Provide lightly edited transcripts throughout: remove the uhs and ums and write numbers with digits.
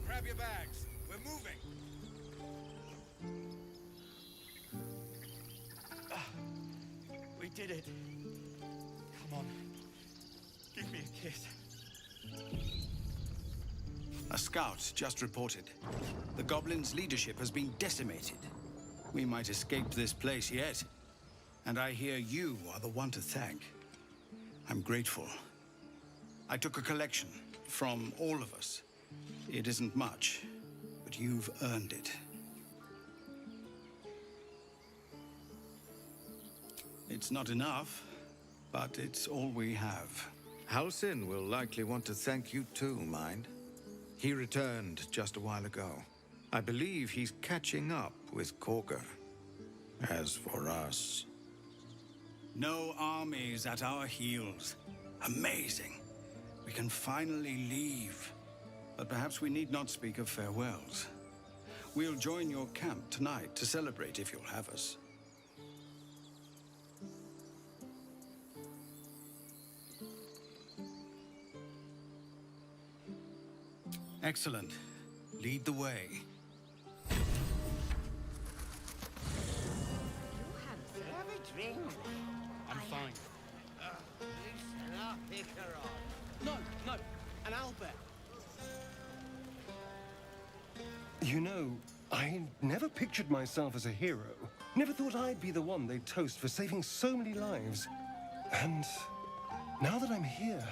Grab your bags. We're moving. We did it. Come on. Give me a kiss. A scout just reported. The goblins' leadership has been decimated. We might escape this place yet. And I hear you are the one to thank. I'm grateful. I took a collection from all of us. It isn't much, but you've earned it. It's not enough, but it's all we have. Halsin will likely want to thank you too, mind. He returned just a while ago. I believe he's catching up with Korger. As for us... No armies at our heels. Amazing. We can finally leave. But perhaps we need not speak of farewells. We'll join your camp tonight to celebrate if you'll have us. Excellent. Lead the way. Have a drink. I'm fine. Loosen up, Icaron. No, no. An Albert. You know, I never pictured myself as a hero. Never thought I'd be the one they'd toast for saving so many lives. And now that I'm here...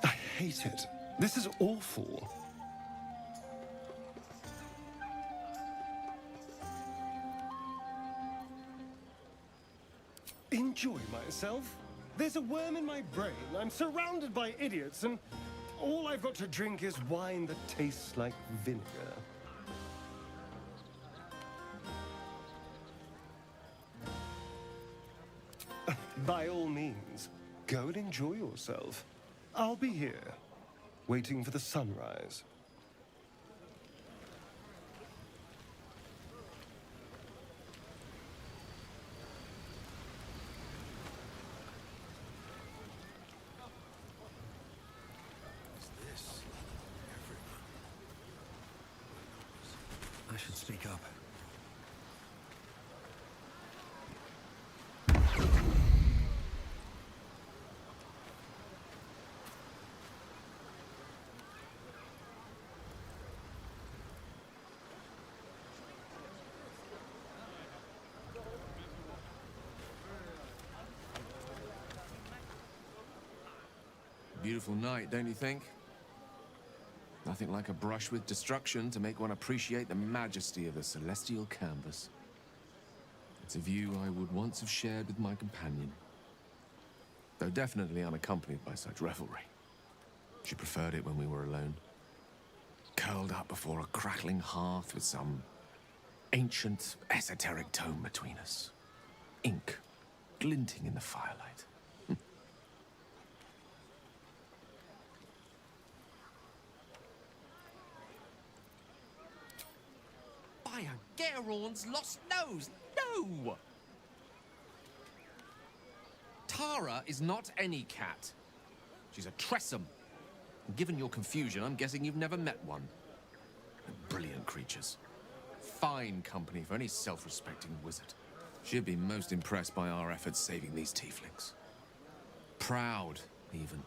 I hate it. This is awful. Enjoy myself? There's a worm in my brain. I'm surrounded by idiots, and all I've got to drink is wine that tastes like vinegar. By all means, go and enjoy yourself. I'll be here, waiting for the sunrise. I should speak up. Beautiful night, don't you think? Nothing like a brush with destruction to make one appreciate the majesty of the celestial canvas. It's a view I would once have shared with my companion, though definitely unaccompanied by such revelry. She preferred it when we were alone, curled up before a crackling hearth with some ancient, esoteric tome between us. Ink glinting in the firelight. By a Geraorn's lost nose! No! Tara is not any cat. She's a Tressum. And given your confusion, I'm guessing you've never met one. They're brilliant creatures. Fine company for any self-respecting wizard. She'd be most impressed by our efforts saving these tieflings. Proud, even.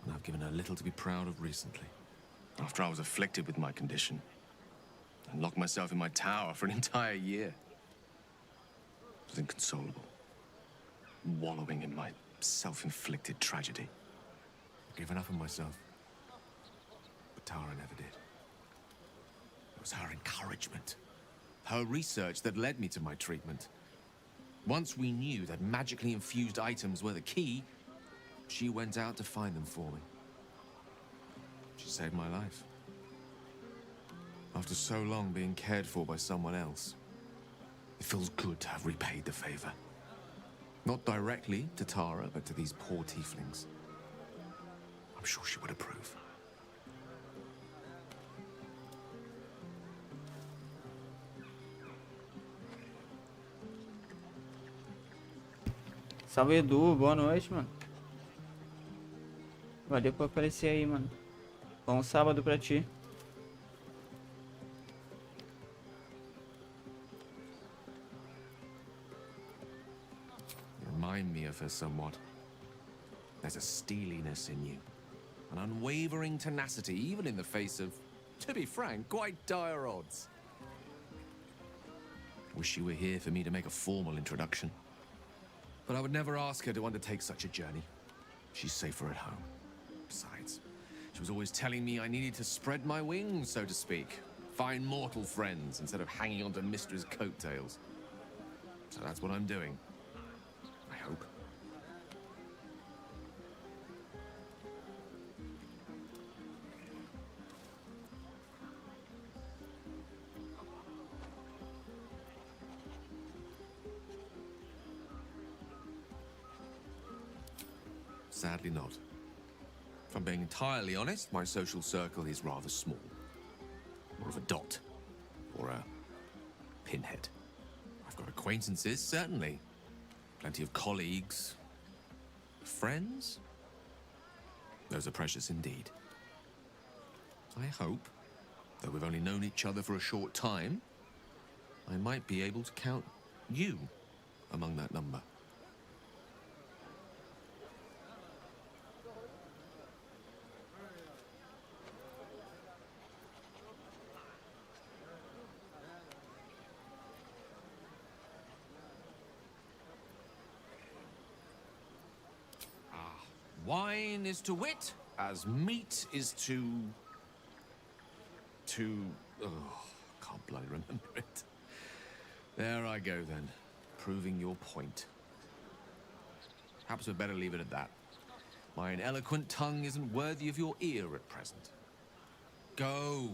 And I've given her little to be proud of recently. After I was afflicted with my condition, and locked myself in my tower for an entire year. I was inconsolable, wallowing in my self-inflicted tragedy. I'd given up on myself, but Tara never did. It was her encouragement, her research that led me to my treatment. Once we knew that magically infused items were the key, she went out to find them for me. She saved my life. After so long being cared for by someone else, it feels good to have repaid the favor. Not directly to Tara, but to these poor tieflings. I'm sure she would approve. Salve, Edu. Boa noite, mano. Valeu por aparecer aí, mano. Bom sábado pra ti. You remind me of her somewhat. There's a steeliness in you. An unwavering tenacity, even in the face of, to be frank, quite dire odds. Wish you were here for me to make a formal introduction. But I would never ask her to undertake such a journey. She's safer at home. Besides, she was always telling me I needed to spread my wings, so to speak. Find mortal friends instead of hanging onto Mistress' coattails. So that's what I'm doing. I hope. Sadly not. If I'm being entirely honest, my social circle is rather small. More of a dot. Or a pinhead. I've got acquaintances, certainly. Plenty of colleagues. Friends? Those are precious indeed. I hope, though we've only known each other for a short time, I might be able to count you among that number. Wine is to wit, as meat is to... Oh, can't bloody remember it. There I go then, proving your point. Perhaps we'd better leave it at that. My ineloquent tongue isn't worthy of your ear at present. Go,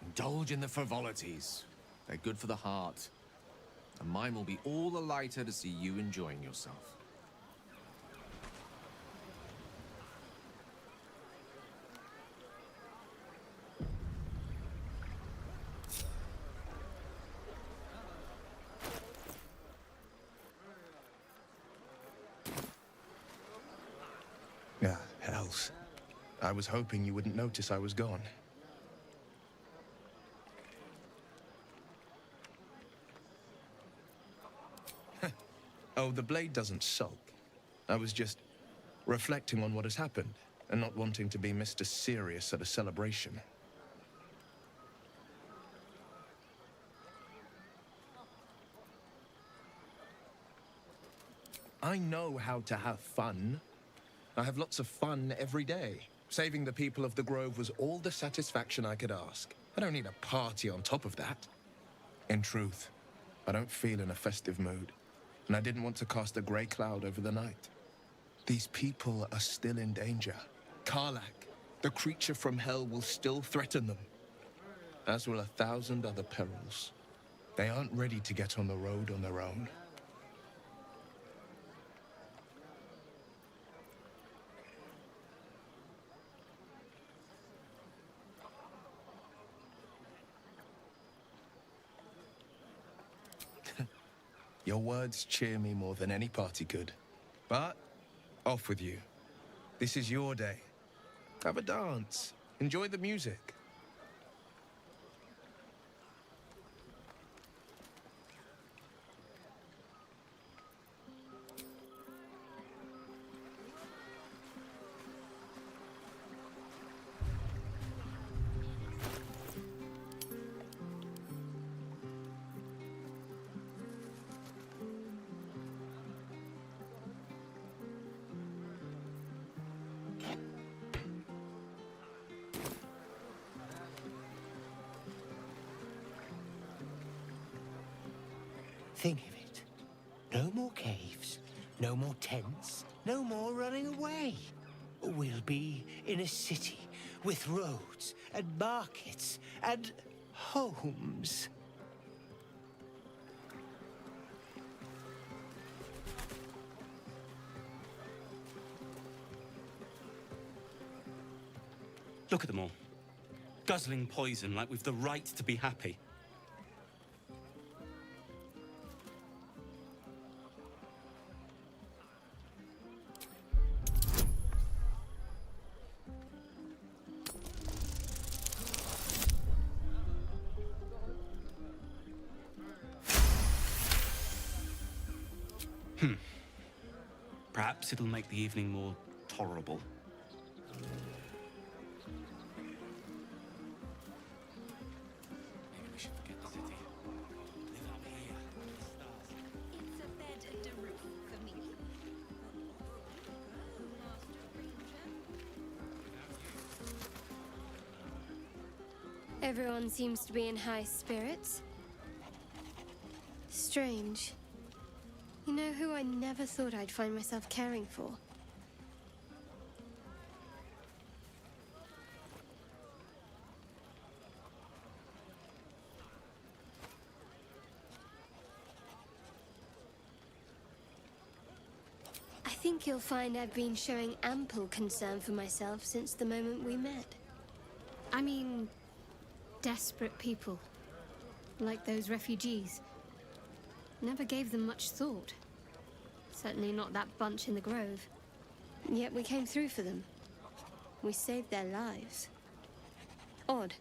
indulge in the frivolities. They're good for the heart. And mine will be all the lighter to see you enjoying yourself. Ah, hells. I was hoping you wouldn't notice I was gone. Oh, the blade doesn't sulk. I was just reflecting on what has happened and not wanting to be Mr. Serious at a celebration. I know how to have fun. I have lots of fun every day. Saving the people of the Grove was all the satisfaction I could ask. I don't need a party on top of that. In truth, I don't feel in a festive mood, and I didn't want to cast a grey cloud over the night. These people are still in danger. Karlach, the creature from hell, will still threaten them, as will 1,000 other perils. They aren't ready to get on the road on their own. Your words cheer me more than any party could. But, off with you. This is your day. Have a dance. Enjoy the music. Think of it. No more caves, no more tents, no more running away. We'll be in a city with roads and markets and homes. Look at them all. Guzzling poison like we've the right to be happy. Perhaps it'll make the evening more tolerable. Maybe we should forget the city. Live out here, under the stars. It's a bed and a roof for me. Everyone seems to be in high spirits. Strange. You know who I never thought I'd find myself caring for? I think you'll find I've been showing ample concern for myself since the moment we met. I mean, desperate people, like those refugees. Never gave them much thought. Certainly not that bunch in the grove. Yet we came through for them. We saved their lives. Odd.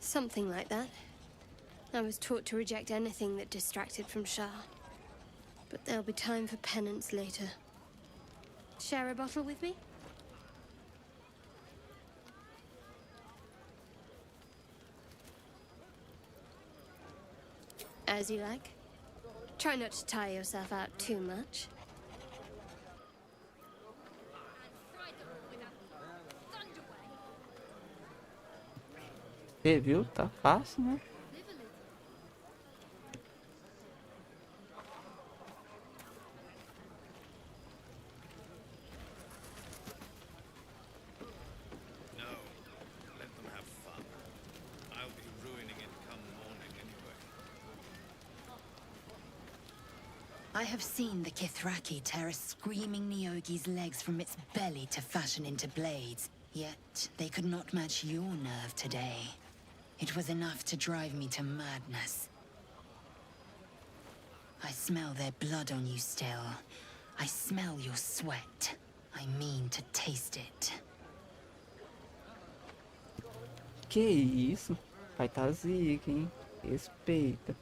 Something like that. I was taught to reject anything that distracted from Shah. But there'll be time for penance later. Share a bottle with me? As you like. Try not to tire yourself out too much. Você viu? Tá fácil, né? I have seen the Kithraki tear a screaming Neogi's legs from its belly to fashion into blades. Yet, they could not match your nerve today. It was enough to drive me to madness. I smell their blood on you still. I smell your sweat. I mean to taste it. Que isso? Vai tá zica, hein? Respeita.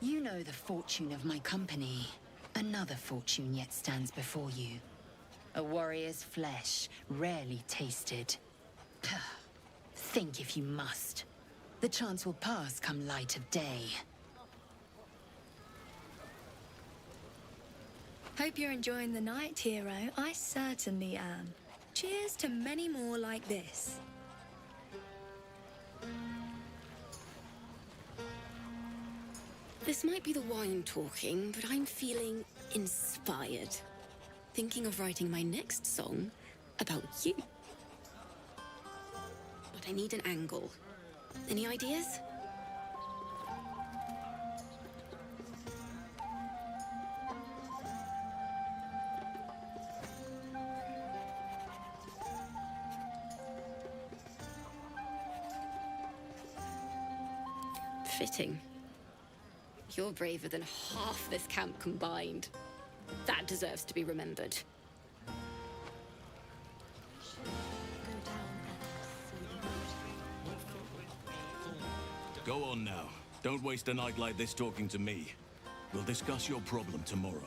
You know the fortune of my company. Another fortune yet stands before you. A warrior's flesh, rarely tasted. Think if you must. The chance will pass come light of day. Hope you're enjoying the night, hero. I certainly am. Cheers to many more like this. This might be the wine talking, but I'm feeling inspired. Thinking of writing my next song about you. But I need an angle. Any ideas? Fitting. You're braver than half this camp combined. That deserves to be remembered. Go on now. Don't waste a night like this talking to me. We'll discuss your problem tomorrow.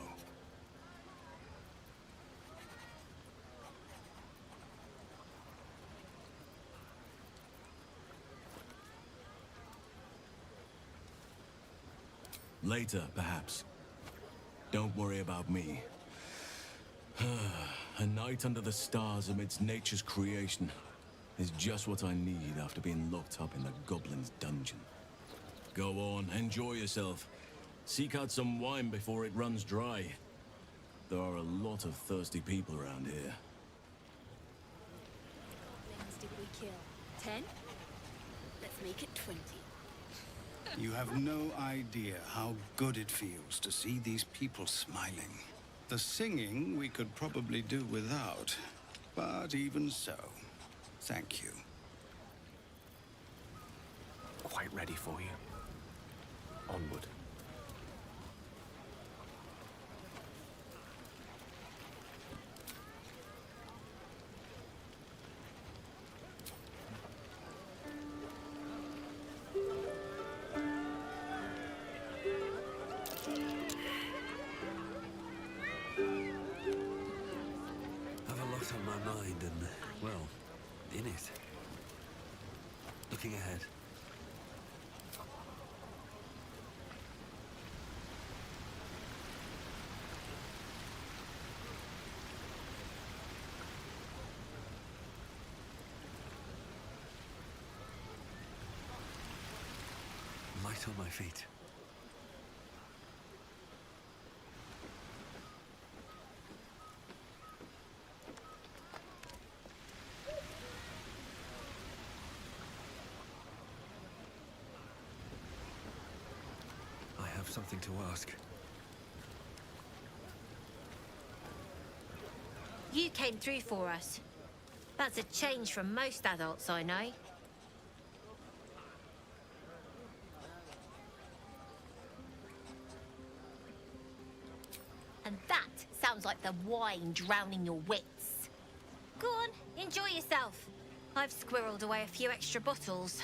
Later, perhaps. Don't worry about me. A night under the stars amidst nature's creation is just what I need after being locked up in the goblin's dungeon. Go on, enjoy yourself. Seek out some wine before it runs dry. There are a lot of thirsty people around here. How many did we kill? 10? Let's make it 20. You have no idea how good it feels to see these people smiling. The singing we could probably do without, but even so, Thank you. Quite ready for you. Onward. I've a lot on my mind and, well, in it. Looking ahead. Light on my feet. I have something to ask. You came through for us. That's a change from most adults I know. And that sounds like the wine drowning your wits. Go on, enjoy yourself. I've squirreled away a few extra bottles.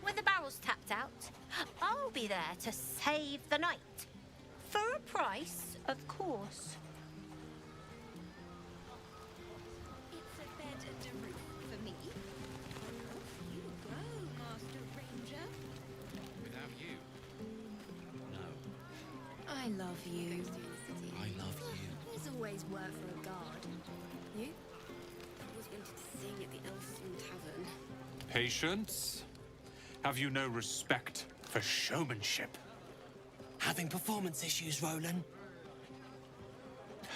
When the barrel's tapped out, I'll be there to save the night. For a price, of course. It's a bed and a roof for me. Off you go, Master Ranger. Without you? No. I love you. I love you. There's always work for a guard. You? I always wanted to sing at the Elfstone Tavern. Patience? Have you no respect for showmanship? Having performance issues, Roland?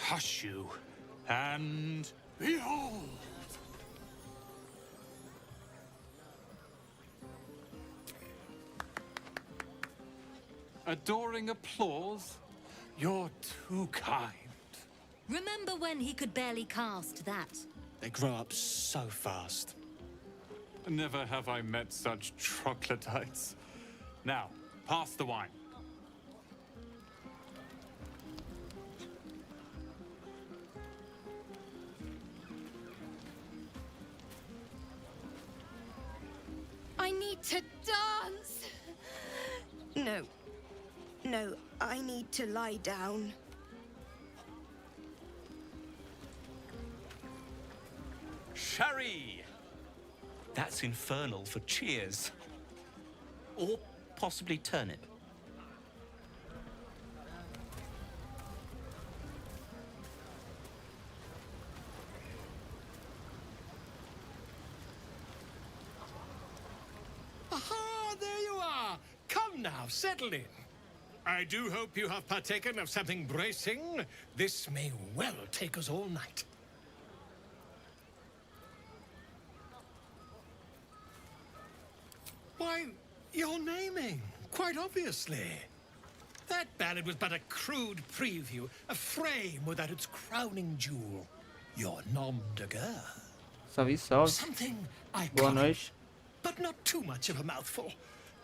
Hush you, and behold! Adoring applause? You're too kind. Remember when he could barely cast that? They grow up so fast. Never have I met such troglodytes. Now, pass the wine. I need to dance! No. No, I need to lie down. Sherry! That's infernal for cheers. Or possibly turnip. Aha, there you are. Come now, settle in. I do hope you have partaken of something bracing. This may well take us all night. Why, you're naming, quite obviously. That ballad was but a crude preview, a frame without its crowning jewel. Your nom de guerre. Salve, salve. Something Boa iconic, noite. but not too much of a mouthful.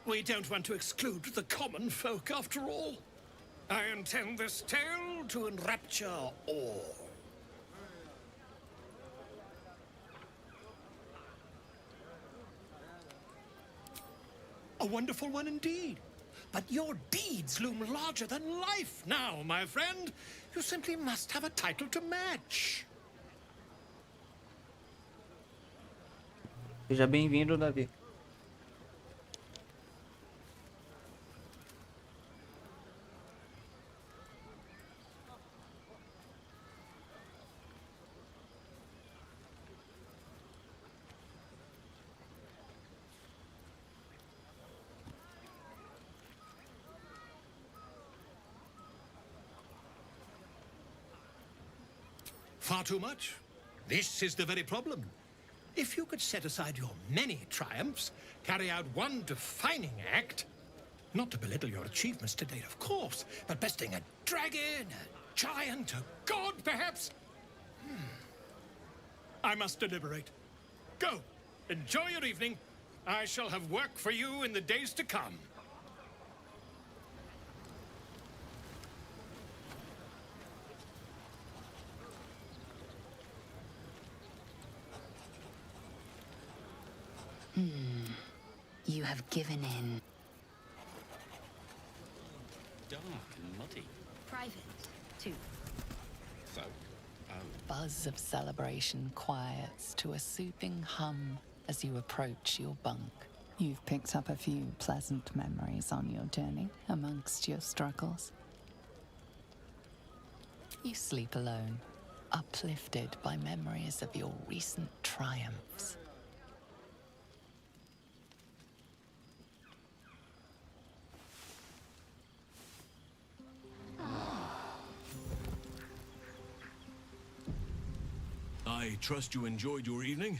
We don't want to exclude the common folk, after all. I intend this tale to enrapture all. A wonderful one indeed. But your deeds loom larger than life now, my friend. You simply must have a title to match. Seja bem-vindo, Davi. Far too much. This is the very problem. If you could set aside your many triumphs, carry out one defining act, not to belittle your achievements to date, of course, but besting a dragon, a giant, a god, perhaps. I must deliberate. Go! Enjoy your evening. I shall have work for you in the days to come. You have given in. Dark and muddy. Private, too. So, Buzz of celebration quiets to a soothing hum as you approach your bunk. You've picked up a few pleasant memories on your journey amongst your struggles. You sleep alone, uplifted by memories of your recent triumphs. I trust you enjoyed your evening.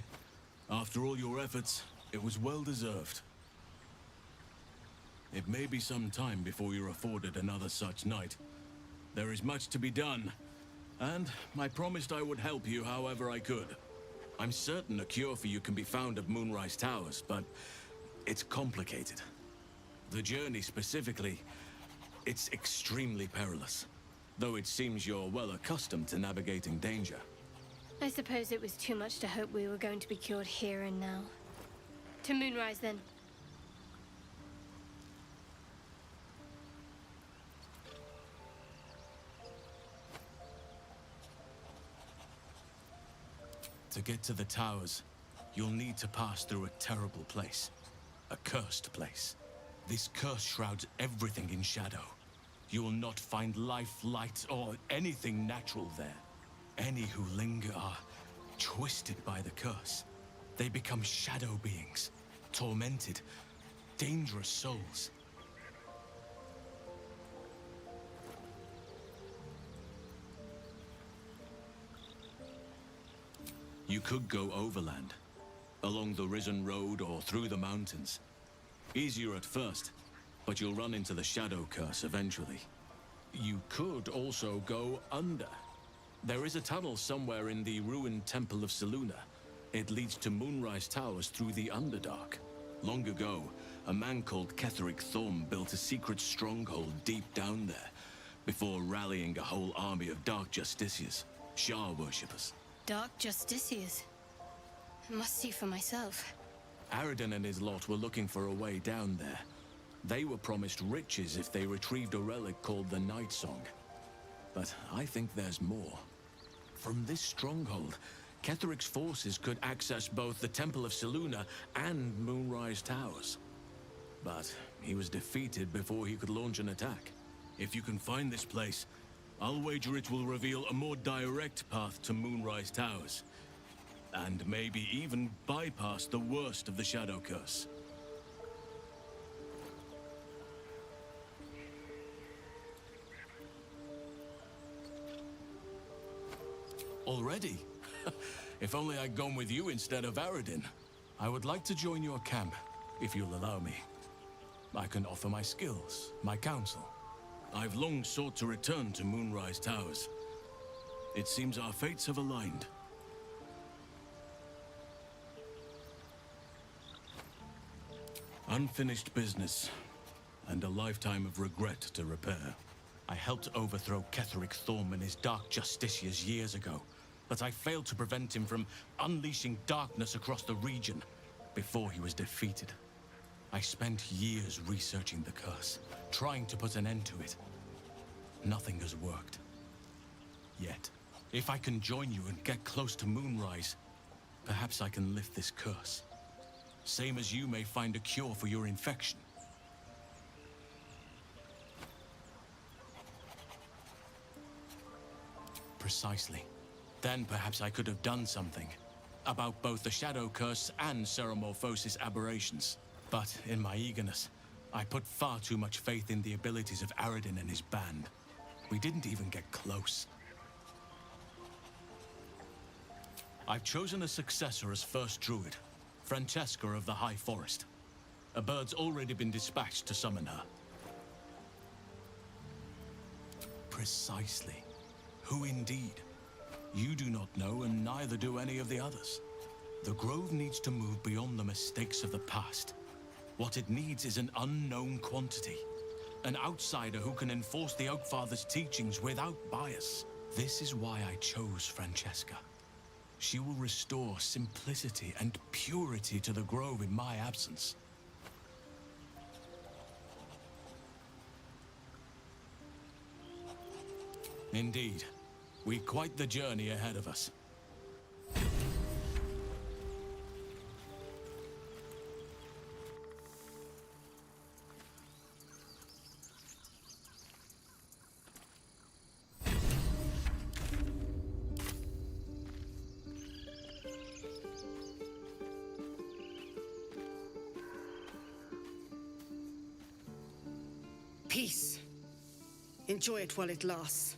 After all your efforts, it was well deserved. It may be some time before you're afforded another such night. There is much to be done, and I promised I would help you however I could. I'm certain a cure for you can be found at Moonrise Towers, but it's complicated. The journey specifically, it's extremely perilous, though it seems you're well accustomed to navigating danger. I suppose it was too much to hope we were going to be cured here and now. To Moonrise, then. To get to the towers, you'll need to pass through a terrible place. A cursed place. This curse shrouds everything in shadow. You will not find life, light, or anything natural there. Any who linger are twisted by the curse. They become shadow beings, tormented, dangerous souls. You could go overland, along the Risen Road or through the mountains. Easier at first, but you'll run into the shadow curse eventually. You could also go under. There is a tunnel somewhere in the ruined Temple of Selûne. It leads to Moonrise Towers through the Underdark. Long ago, a man called Ketheric Thorm built a secret stronghold deep down there, before rallying a whole army of Dark Justiciars, Shah worshippers. Dark Justiciars. I must see for myself. Aradin and his lot were looking for a way down there. They were promised riches if they retrieved a relic called the Night Song. But I think there's more. From this stronghold, Ketheric's forces could access both the Temple of Selûne and Moonrise Towers. But he was defeated before he could launch an attack. If you can find this place, I'll wager it will reveal a more direct path to Moonrise Towers. And maybe even bypass the worst of the Shadow Curse. Already? If only I'd gone with you instead of Aradin. I would like to join your camp, if you'll allow me. I can offer my skills, my counsel. I've long sought to return to Moonrise Towers. It seems our fates have aligned. Unfinished business, and a lifetime of regret to repair. I helped overthrow Ketheric Thorm and his Dark Justiciars years ago, but I failed to prevent him from unleashing darkness across the region before he was defeated. I spent years researching the curse, trying to put an end to it. Nothing has worked. Yet, if I can join you and get close to Moonrise, perhaps I can lift this curse. Same as you may find a cure for your infection. Precisely. Then perhaps I could have done something about both the Shadow Curse and Ceramorphosis aberrations. But in my eagerness, I put far too much faith in the abilities of Aradin and his band. We didn't even get close. I've chosen a successor as First Druid, Francesca of the High Forest. A bird's already been dispatched to summon her. Precisely. Who indeed? You do not know, and neither do any of the others. The Grove needs to move beyond the mistakes of the past. What it needs is an unknown quantity. An outsider who can enforce the Oak Father's teachings without bias. This is why I chose Francesca. She will restore simplicity and purity to the Grove in my absence. Indeed. We've quite the journey ahead of us. Peace. Enjoy it while it lasts.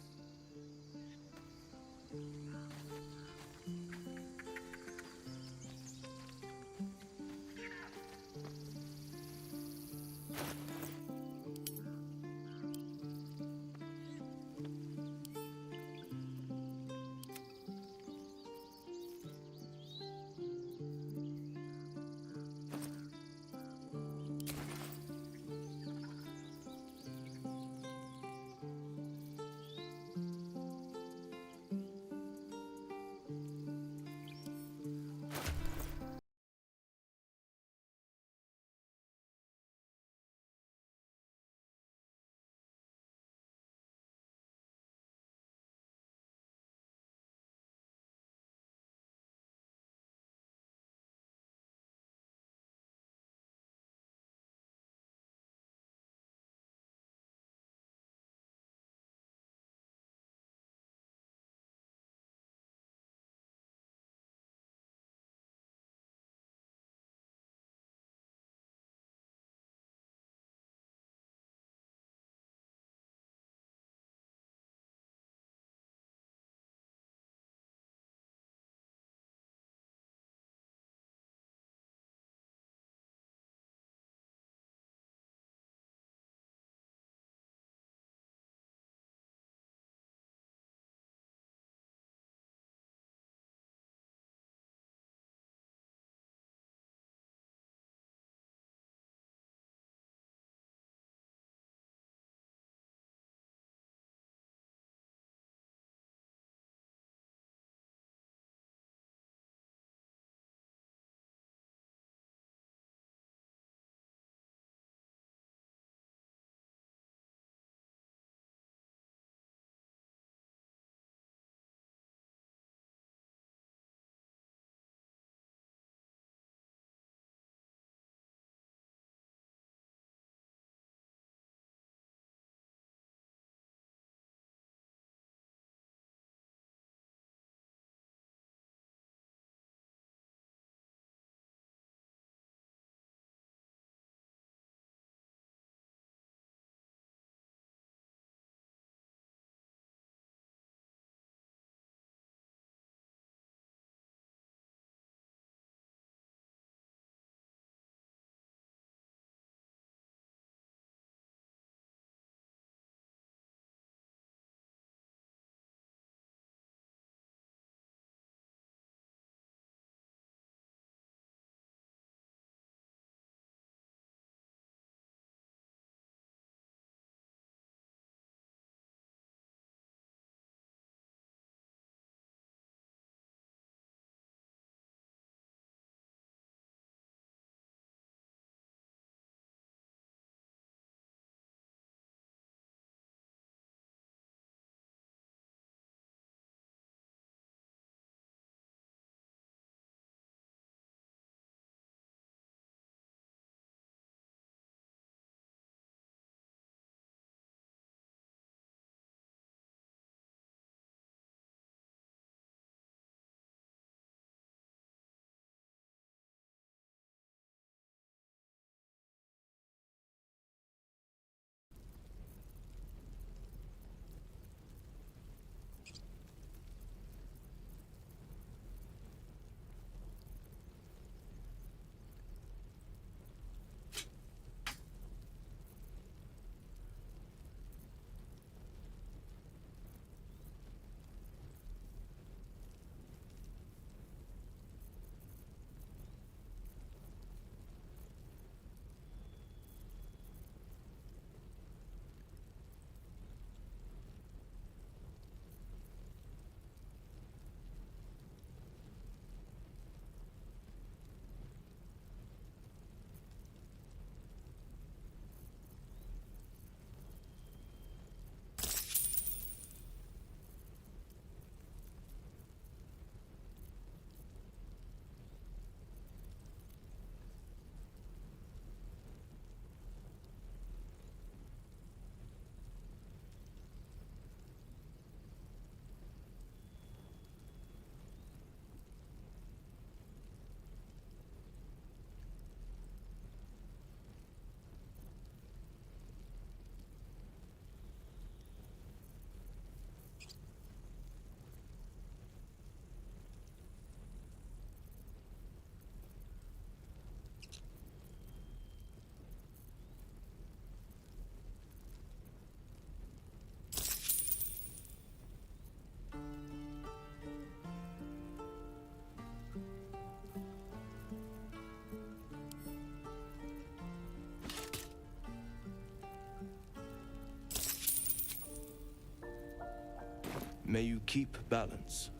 May you keep balance.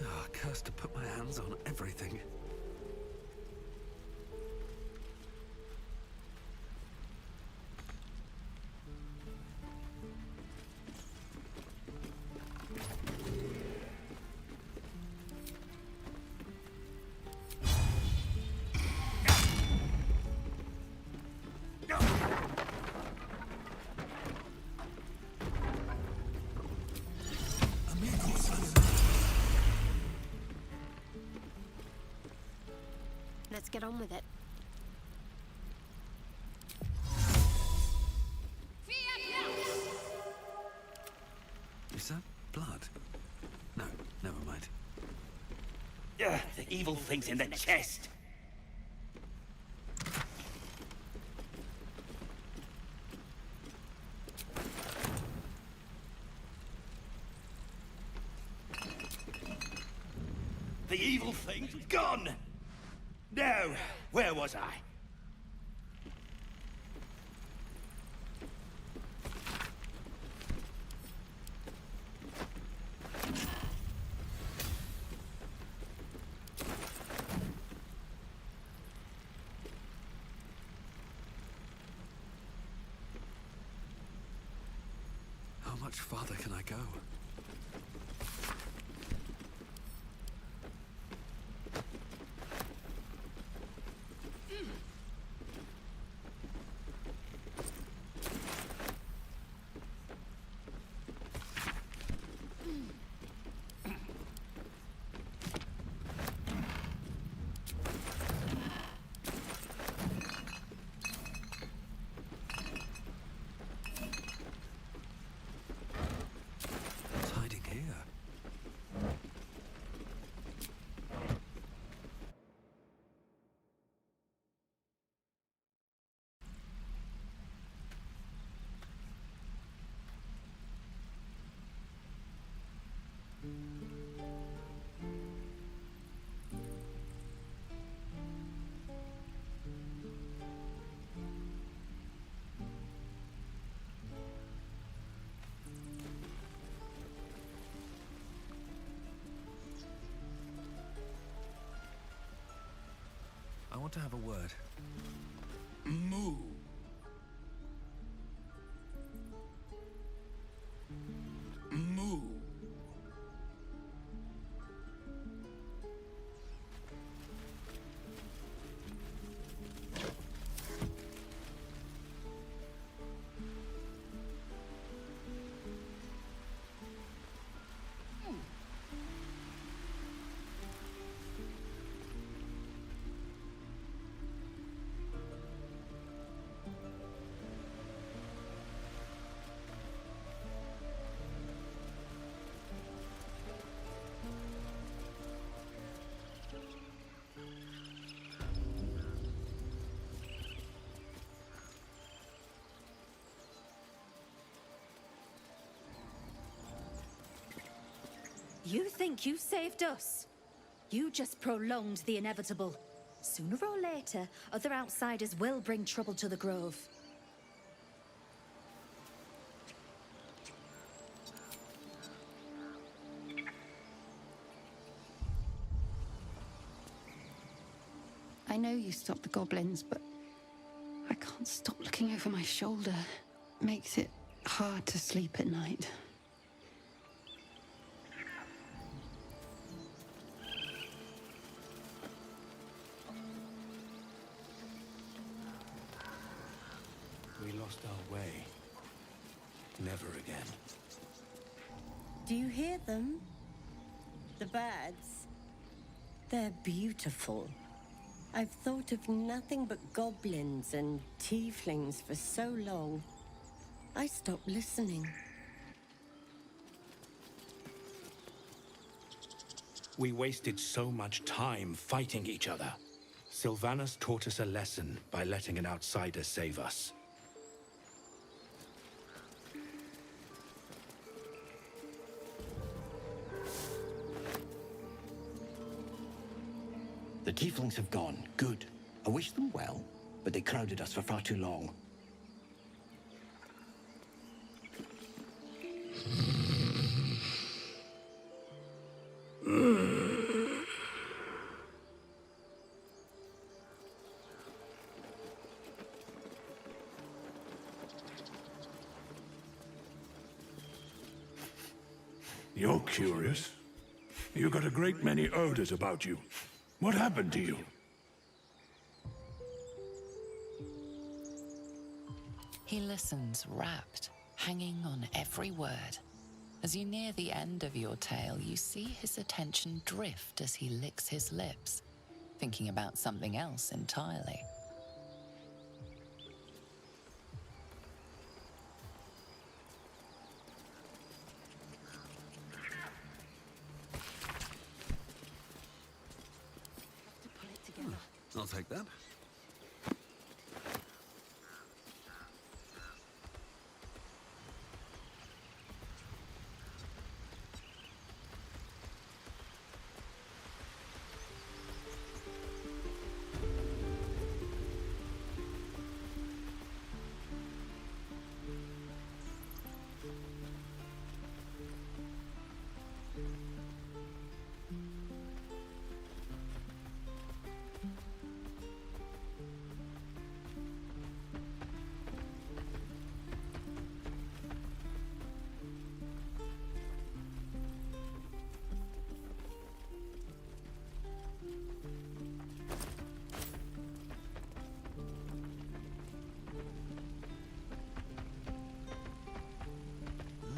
Oh, cursed to put my hands on everything. Let's get on with it. Is that blood? No, never mind. The evil thing's in the chest. The evil thing's gone! Now, where was I? How much farther can I go? What's hiding here? I want to have a word. Move. Move. You think you saved us? You just prolonged the inevitable. Sooner or later, other outsiders will bring trouble to the Grove. I know you stopped the goblins, but I can't stop looking over my shoulder. Makes it hard to sleep at night. We lost our way. Never again. Do you hear them? The birds. They're beautiful. I've thought of nothing but goblins and tieflings for so long. I stopped listening. We wasted so much time fighting each other. Sylvanas taught us a lesson by letting an outsider save us. The tieflings have gone. Good. I wish them well, but they crowded us for far too long. You're curious. You got a great many odors about you. What happened to you? He listens rapt, hanging on every word. As you near the end of your tale, you see his attention drift as he licks his lips, thinking about something else entirely. I'll take that.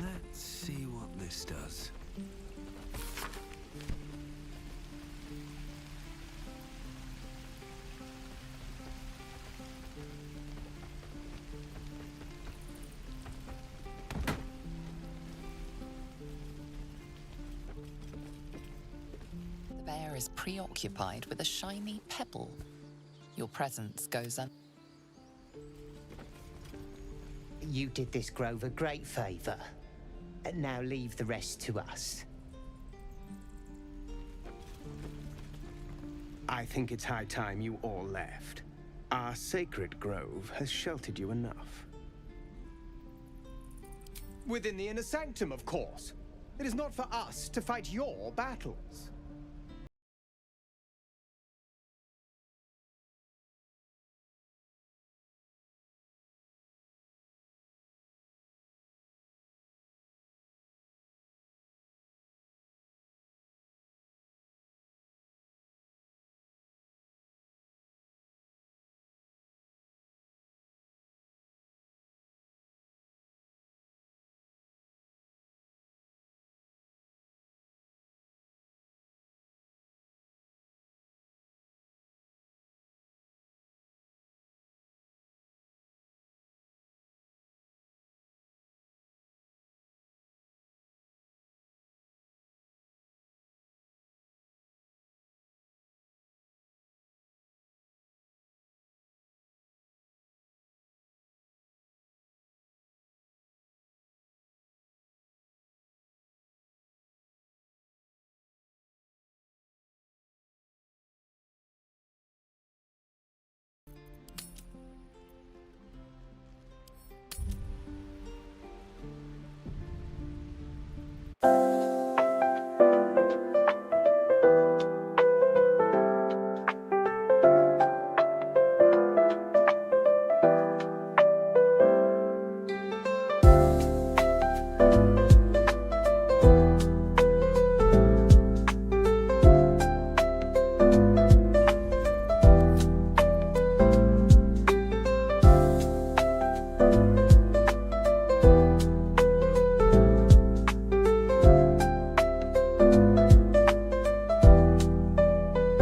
Let's see what this does. The bear is preoccupied with a shiny pebble. Your presence goes un... You did this grove a great favor. Now leave the rest to us. I think it's high time you all left. Our sacred grove has sheltered you enough. Within the inner sanctum, of course. It is not for us to fight your battles.